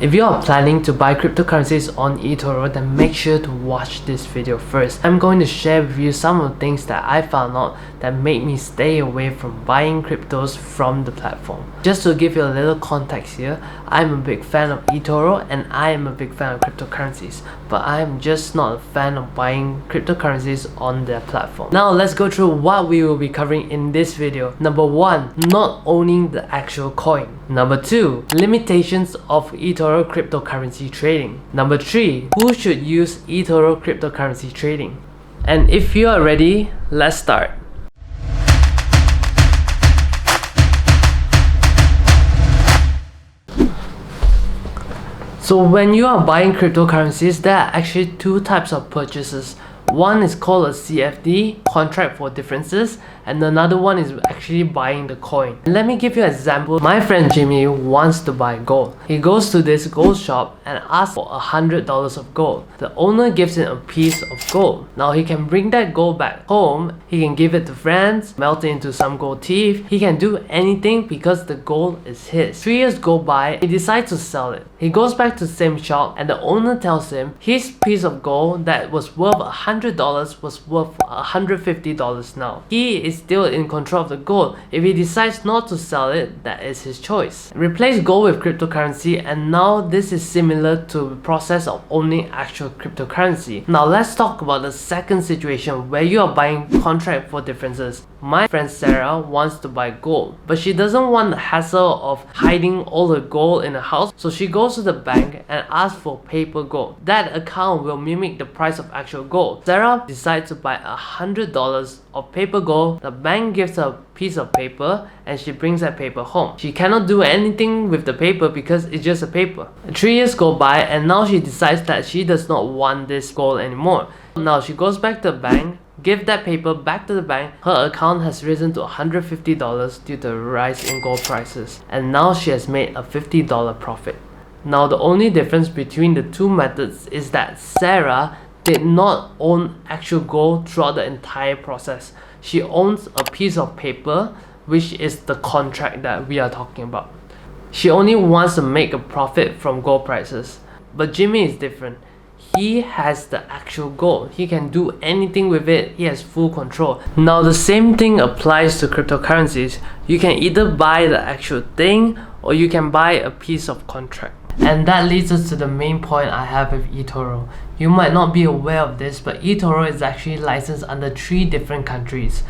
If you are planning to buy cryptocurrencies on eToro, then make sure to watch this video first. I'm going to share with you some of the things that I found out that made me stay away from buying cryptos from the platform. Just to give you a little context here, I'm a big fan of eToro and I am a big fan of cryptocurrencies, but I'm just not a fan of buying cryptocurrencies on their platform. Now let's go through what we will be covering in this video. Number 1, not owning the actual coin. Number 2, limitations of eToro cryptocurrency trading. Number 3, who should use eToro cryptocurrency trading. And if you are ready, let's start. So when you are buying cryptocurrencies, there are actually two types of purchases. One is called a CFD, contract for differences, and another one is actually buying the coin. Let me give you an example. My friend Jimmy wants to buy gold. He goes to this gold shop and asks for $100 of gold. The owner gives him a piece of gold. Now he can bring that gold back home, he can give it to friends, melt it into some gold teeth. He can do anything because the gold is his. 3 years go by, he decides to sell it. He goes back to the same shop and the owner tells him his piece of gold that was worth $100 was worth $150 now. He is still in control of the gold. If he decides not to sell it, that is his choice. Replace gold with cryptocurrency, and now this is similar to the process of owning actual cryptocurrency. Now let's talk about the second situation where you are buying contract for differences. My friend Sarah wants to buy gold, but she doesn't want the hassle of hiding all her gold in a house, so she goes to the bank and asks for paper gold. That account will mimic the price of actual gold. Sarah decides to buy $100 of paper gold. The bank gives her a piece of paper and she brings that paper home. She cannot do anything with the paper because it's just a paper. 3 years go by and now she decides that she does not want this gold anymore. Now she goes back to the bank, give that paper back to the bank. Her account has risen to $150 due to the rise in gold prices, and now she has made a $50 profit. Now the only difference between the two methods is that Sarah did not own actual gold throughout the entire process. She owns a piece of paper, which is the contract that we are talking about. She only wants to make a profit from gold prices. But Jimmy is different. He has the actual gold. He can do anything with it. He has full control. Now the same thing applies to cryptocurrencies. You can either buy the actual thing or you can buy a piece of contract. And that leads us to the main point I have with eToro. You might not be aware of this, but eToro is actually licensed under 3 different countries: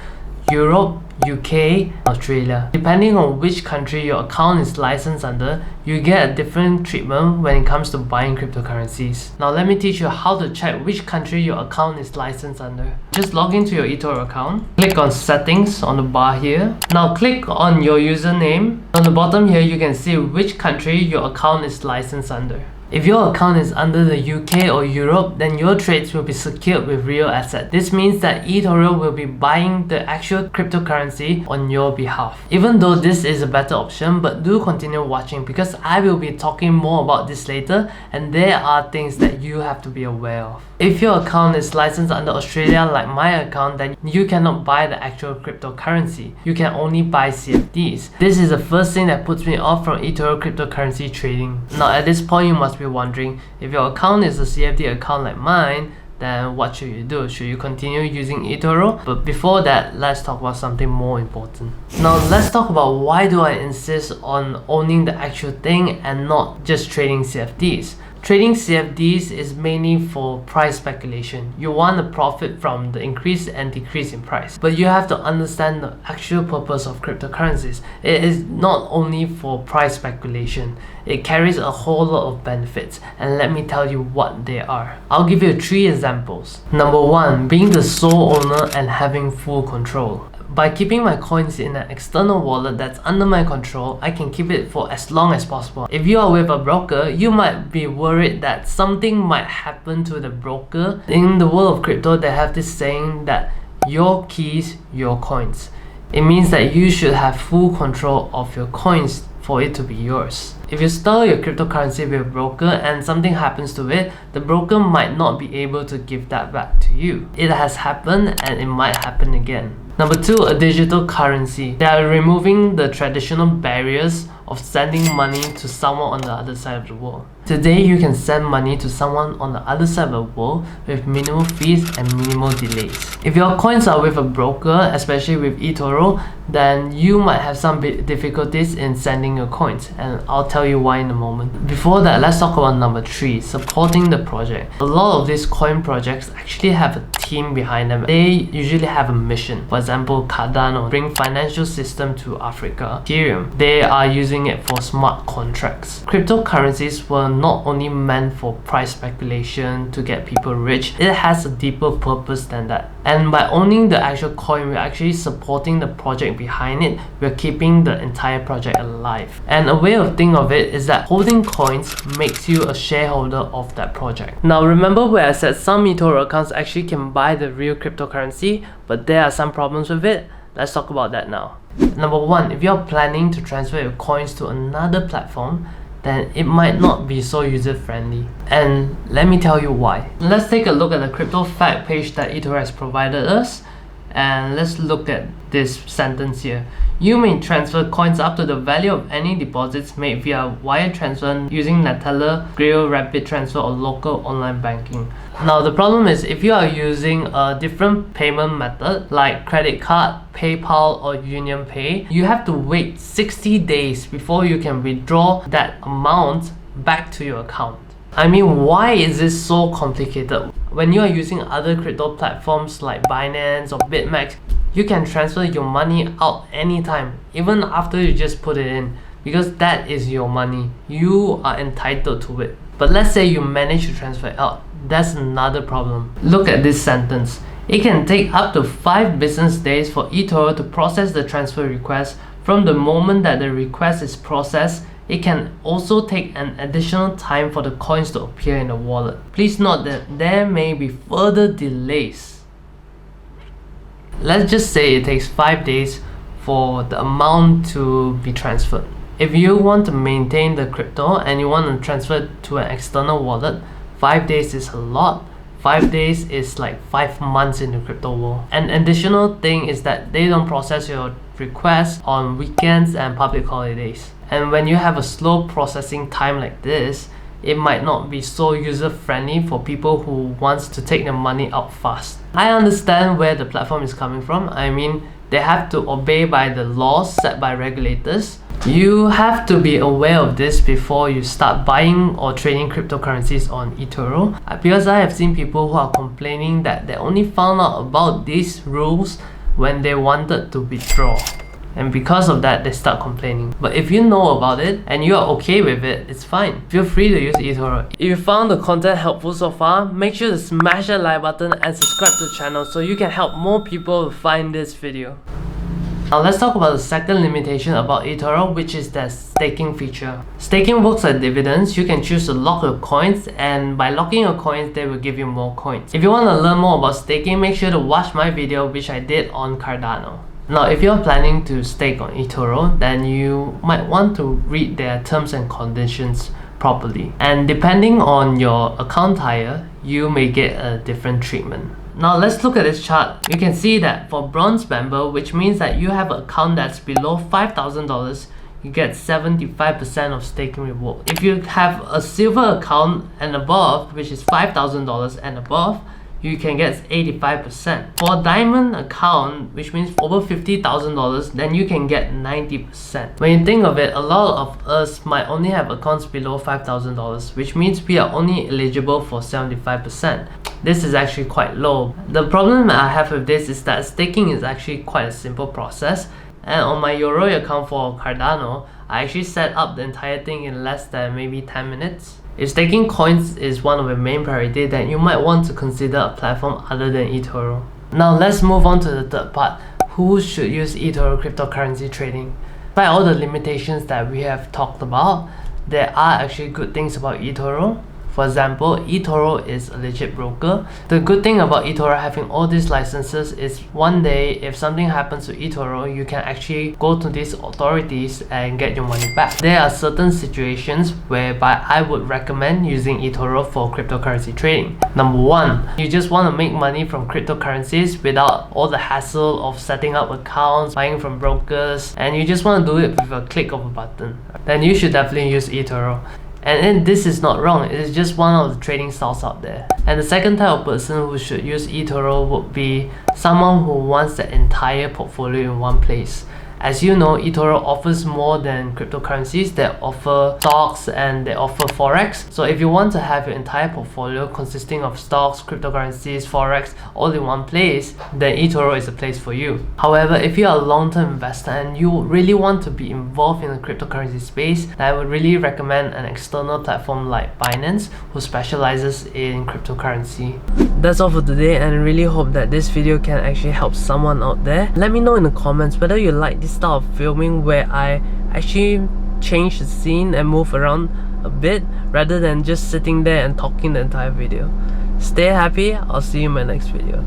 Europe, UK, Australia. Depending on which country your account is licensed under, you get a different treatment when it comes to buying cryptocurrencies. Now let me teach you how to check which country your account is licensed under. Just log into your eToro account, click on settings on the bar here. Now click on your username. On the bottom here you can see which country your account is licensed under. If your account is under the UK or Europe, then your trades will be secured with real assets. This means that eToro will be buying the actual cryptocurrency on your behalf. Even though this is a better option, but do continue watching because I will be talking more about this later, and there are things that you have to be aware of. If your account is licensed under Australia like my account, then you cannot buy the actual cryptocurrency. You can only buy CFDs. This is the first thing that puts me off from eToro cryptocurrency trading. Now at this point you must be wondering, if your account is a CFD account like mine, then what should you do? Should you continue using eToro? But before that, let's talk about something more important. Now let's talk about why do I insist on owning the actual thing and not just trading CFDs. Trading CFDs is mainly for price speculation. You want a profit from the increase and decrease in price. But you have to understand the actual purpose of cryptocurrencies. It is not only for price speculation. It carries a whole lot of benefits, and let me tell you what they are. I'll give you 3 examples. Number 1, being the sole owner and having full control. By keeping my coins in an external wallet that's under my control, I can keep it for as long as possible. If you are with a broker, you might be worried that something might happen to the broker. In the world of crypto, they have this saying that your keys, your coins. It means that you should have full control of your coins for it to be yours. If you store your cryptocurrency with a broker and something happens to it, the broker might not be able to give that back to you. It has happened and it might happen again. Number 2, a digital currency. They are removing the traditional barriers of sending money to someone on the other side of the world. Today, you can send money to someone on the other side of the world with minimal fees and minimal delays. If your coins are with a broker, especially with eToro, then you might have some difficulties in sending your coins, and I'll tell you why in a moment. Before that, let's talk about number 3, supporting the project. A lot of these coin projects actually have a team behind them. They usually have a mission. For example, Cardano, bring financial system to Africa. Ethereum, they are using it for smart contracts. Cryptocurrencies were not only meant for price speculation to get people rich, it has a deeper purpose than that. And by owning the actual coin, we're actually supporting the project behind it. We're keeping the entire project alive. And a way of thinking of it is that holding coins makes you a shareholder of that project. Now remember where I said some eToro accounts actually can buy the real cryptocurrency, but there are some problems with it. Let's talk about that now. Number 1, if you're planning to transfer your coins to another platform, then it might not be so user-friendly. And let me tell you why. Let's take a look at the crypto fact page that eToro has provided us, and let's look at this sentence here. You may transfer coins up to the value of any deposits made via wire transfer using Neteller, Grail, Rapid Transfer, or local online banking. Now the problem is if you are using a different payment method like credit card, PayPal, or Union Pay, you have to wait 60 days before you can withdraw that amount back to your account. I mean, why is this so complicated? When you are using other crypto platforms like Binance or BitMEX, you can transfer your money out anytime, even after you just put it in, because that is your money. You are entitled to it. But let's say you manage to transfer it out. That's another problem. Look at this sentence. It can take up to 5 business days for eToro to process the transfer request. From the moment that the request is processed, it can also take an additional time for the coins to appear in the wallet. Please note that there may be further delays. Let's just say it takes 5 days for the amount to be transferred. If you want to maintain the crypto and you want to transfer it to an external wallet, 5 days is a lot. 5 days is like 5 months in the crypto world. An additional thing is that they don't process your request on weekends and public holidays. And when you have a slow processing time like this, it might not be so user-friendly for people who wants to take their money out fast. I understand where the platform is coming from. I mean, they have to obey by the laws set by regulators. You have to be aware of this before you start buying or trading cryptocurrencies on eToro, because I have seen people who are complaining that they only found out about these rules when they wanted to withdraw. And because of that, they start complaining. But if you know about it and you are okay with it, it's fine. Feel free to use eToro. If you found the content helpful so far, make sure to smash that like button and subscribe to the channel so you can help more people find this video. Now let's talk about the second limitation about eToro, which is the staking feature. Staking works like dividends. You can choose to lock your coins, and by locking your coins, they will give you more coins. If you want to learn more about staking, make sure to watch my video which I did on Cardano. Now, if you're planning to stake on eToro, then you might want to read their terms and conditions properly. And depending on your account tier, you may get a different treatment. Now let's look at this chart. You can see that for bronze member, which means that you have an account that's below $5,000, you get 75% of staking reward. If you have a silver account and above, which is $5,000 and above, you can get 85%. For a diamond account, which means over $50,000, then you can get 90%. When you think of it, a lot of us might only have accounts below $5,000, which means we are only eligible for 75%. This is actually quite low. The problem I have with this is that staking is actually quite a simple process. And on my Yoroi account for Cardano, I actually set up the entire thing in less than maybe 10 minutes. If staking coins is one of your main priority, then you might want to consider a platform other than eToro. Now let's move on to the third part. Who should use eToro cryptocurrency trading? By all the limitations that we have talked about, there are actually good things about eToro. For example, eToro is a legit broker. The good thing about eToro having all these licenses is one day if something happens to eToro, you can actually go to these authorities and get your money back. There are certain situations whereby I would recommend using eToro for cryptocurrency trading. Number 1, you just want to make money from cryptocurrencies without all the hassle of setting up accounts, buying from brokers, and you just want to do it with a click of a button. Then you should definitely use eToro. And this is not wrong, it is just one of the trading styles out there. And the second type of person who should use eToro would be someone who wants the entire portfolio in one place. As you know, eToro offers more than cryptocurrencies. They offer stocks and they offer forex. So if you want to have your entire portfolio consisting of stocks, cryptocurrencies, forex all in one place, then eToro is a place for you. However, if you are a long-term investor and you really want to be involved in the cryptocurrency space, then I would really recommend an external platform like Binance, who specializes in cryptocurrency. That's all for today, and I really hope that this video can actually help someone out there. Let me know in the comments whether you like this style of filming where I actually change the scene and move around a bit rather than just sitting there and talking the entire video. Stay happy, I'll see you in my next video.